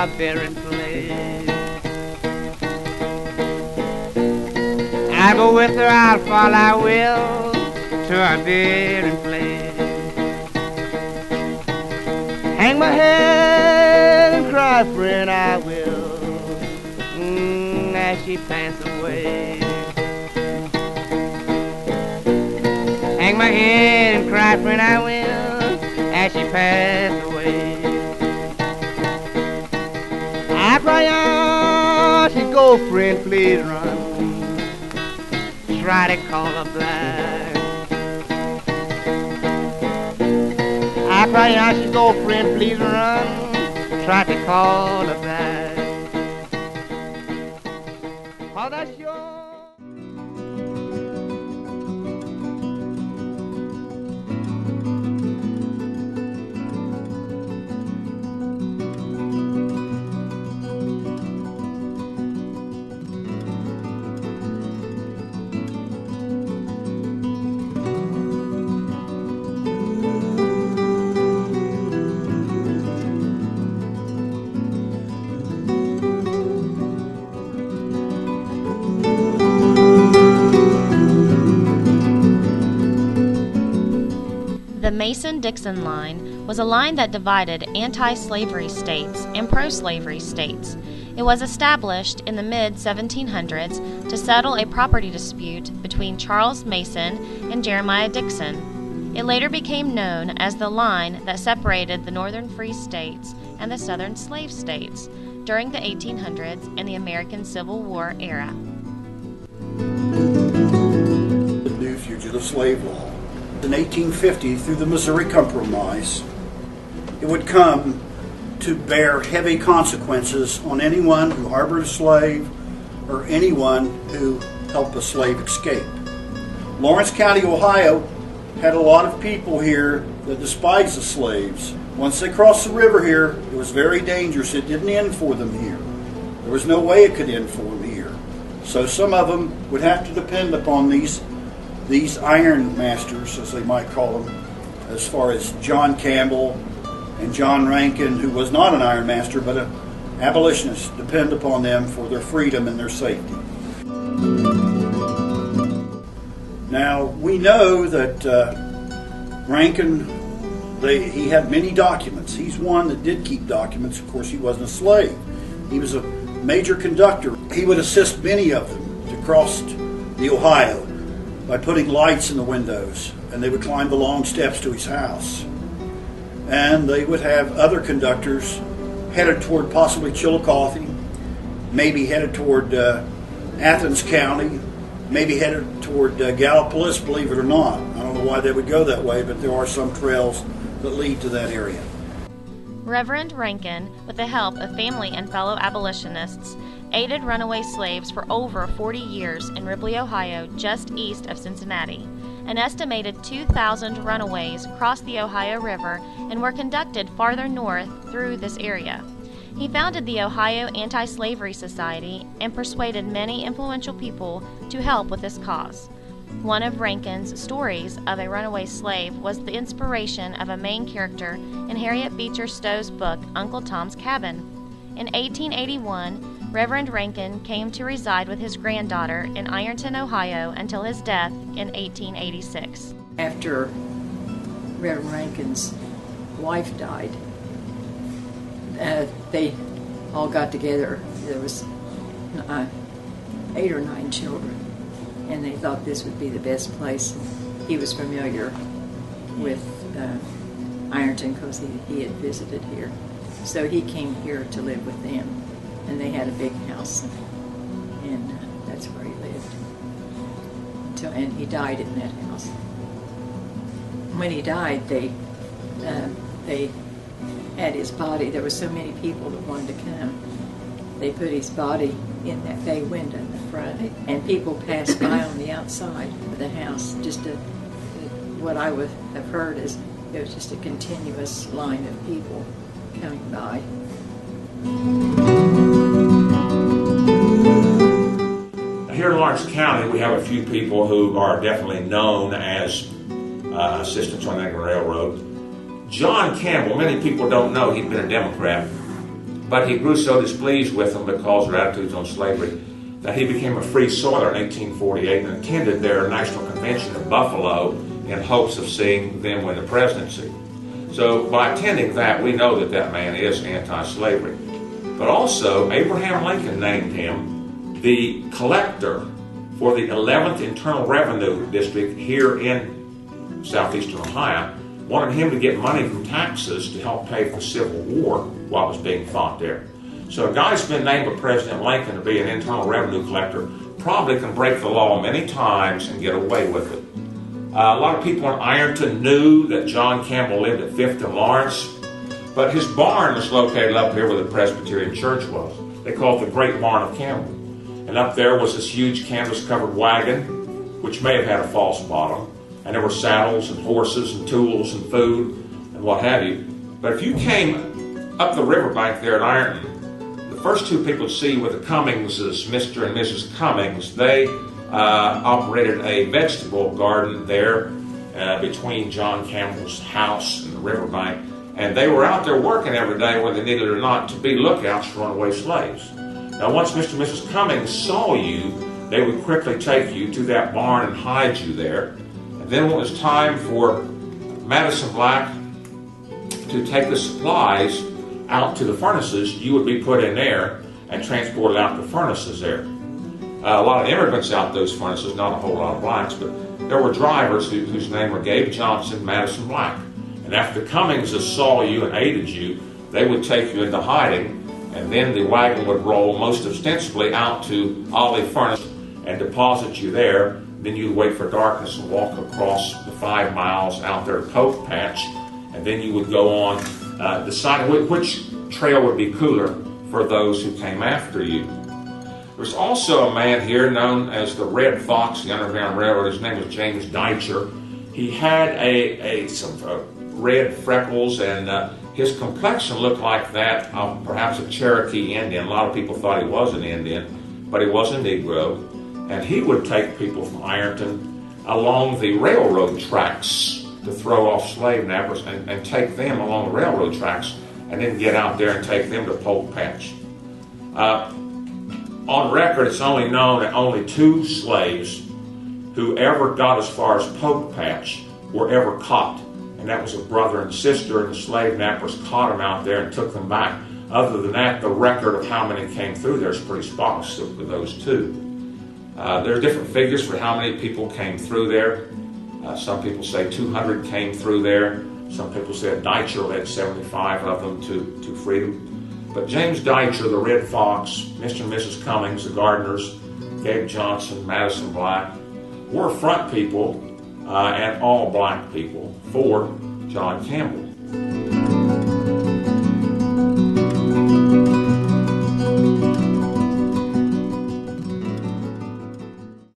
a burying place. I go with her, I'll fall, I will, to a burying place. Hang my head and cry, friend, I will, as she passes away. Hang my head and cry, friend, I will, as she passes away. I cry out, she go, friend, please run. Try to call her back. I cry out, she go, friend, please run. Try to call her back. Oh, that's yours. The Mason-Dixon line was a line that divided anti-slavery states and pro-slavery states. It was established in the mid-1700s to settle a property dispute between Charles Mason and Jeremiah Dixon. It later became known as the line that separated the northern free states and the southern slave states during the 1800s and the American Civil War era. The new fugitive slave law. In 1850, through the Missouri Compromise, it would come to bear heavy consequences on anyone who harbored a slave or anyone who helped a slave escape. Lawrence County, Ohio, had a lot of people here that despised the slaves. Once they crossed the river here, it was very dangerous. It didn't end for them here. There was no way it could end for them here. So some of them would have to depend upon these iron masters, as they might call them, as far as John Campbell and John Rankin, who was not an iron master but an abolitionist, depend upon them for their freedom and their safety. Now, we know that Rankin, he had many documents. He's one that did keep documents. Of course, he wasn't a slave. He was a major conductor. He would assist many of them to cross the Ohio by putting lights in the windows, and they would climb the long steps to his house. And they would have other conductors headed toward possibly Chillicothe, maybe headed toward Athens County, maybe headed toward Gallipolis, believe it or not. I don't know why they would go that way, but there are some trails that lead to that area. Reverend Rankin, with the help of family and fellow abolitionists, aided runaway slaves for over 40 years in Ripley, Ohio, just east of Cincinnati. An estimated 2,000 runaways crossed the Ohio River and were conducted farther north through this area. He founded the Ohio Anti-Slavery Society and persuaded many influential people to help with this cause. One of Rankin's stories of a runaway slave was the inspiration of a main character in Harriet Beecher Stowe's book, Uncle Tom's Cabin. In 1881, Reverend Rankin came to reside with his granddaughter in Ironton, Ohio, until his death in 1886. After Reverend Rankin's wife died, they all got together. There was 8 or 9 children, and they thought this would be the best place. He was familiar with Ironton because he had visited here. So he came here to live with them, and they had a big house, and that's where he lived. And he died in that house. When he died, they had his body. There were so many people that wanted to come. They put his body in that bay window in the front, and people passed by on the outside of the house. What I would have heard is it was just a continuous line of people coming by. Here in Lawrence County, we have a few people who are definitely known as assistants on the Railroad. John Campbell, many people don't know, he'd been a Democrat. But he grew so displeased with them because of their attitudes on slavery that he became a free soiler in 1848 and attended their national convention in Buffalo in hopes of seeing them win the presidency. So by attending that, we know that that man is anti-slavery. But also, Abraham Lincoln named him the collector for the 11th Internal Revenue District here in southeastern Ohio, wanted him to get money from taxes to help pay for the Civil War while it was being fought there. So a guy's been named by President Lincoln to be an internal revenue collector probably can break the law many times and get away with it. A lot of people in Ironton knew that John Campbell lived at 5th and Lawrence, but his barn was located up here where the Presbyterian Church was. They called it the Great Barn of Campbell. And up there was this huge canvas-covered wagon, which may have had a false bottom, and there were saddles and horses and tools and food and what have you. But if you came up the riverbank there at Ironton, the first two people to see were the Cummingses, Mr. and Mrs. Cummings. They operated a vegetable garden there between John Campbell's house and the riverbank, and they were out there working every day, whether they needed it or not, to be lookouts for runaway slaves. Now, once Mr. and Mrs. Cummings saw you, they would quickly take you to that barn and hide you there. And then when it was time for Madison Black to take the supplies out to the furnaces, you would be put in there and transported out to the furnaces there. A lot of immigrants out those furnaces, not a whole lot of blacks, but there were drivers whose name were Gabe Johnson, Madison Black. And after the Cummingses saw you and aided you, they would take you into hiding, and then the wagon would roll most ostensibly out to Olive Furnace and deposit you there. Then you'd wait for darkness and walk across the 5 miles out there to Poke Patch, and then you would go on deciding which trail would be cooler for those who came after you. There's also a man here known as the Red Fox, the Underground Railroad. His name was James Deitcher. He had some red freckles, and his complexion looked like that of perhaps a Cherokee Indian. A lot of people thought he was an Indian, but he was a Negro. And he would take people from Ironton along the railroad tracks to throw off slave nappers and take them along the railroad tracks and then get out there and take them to Poke Patch. On record, it's only known that only 2 slaves who ever got as far as Poke Patch were ever caught. And that was a brother and sister, and the slave nappers caught them out there and took them back. Other than that, the record of how many came through there is pretty spotless with those 2. There are different figures for how many people came through there. Some people say 200 came through there. Some people say Deitcher led 75 of them to freedom. But James Deitcher, the Red Fox, Mr. and Mrs. Cummings, the Gardeners, Gabe Johnson, Madison Black, were front people and all black people for John Campbell.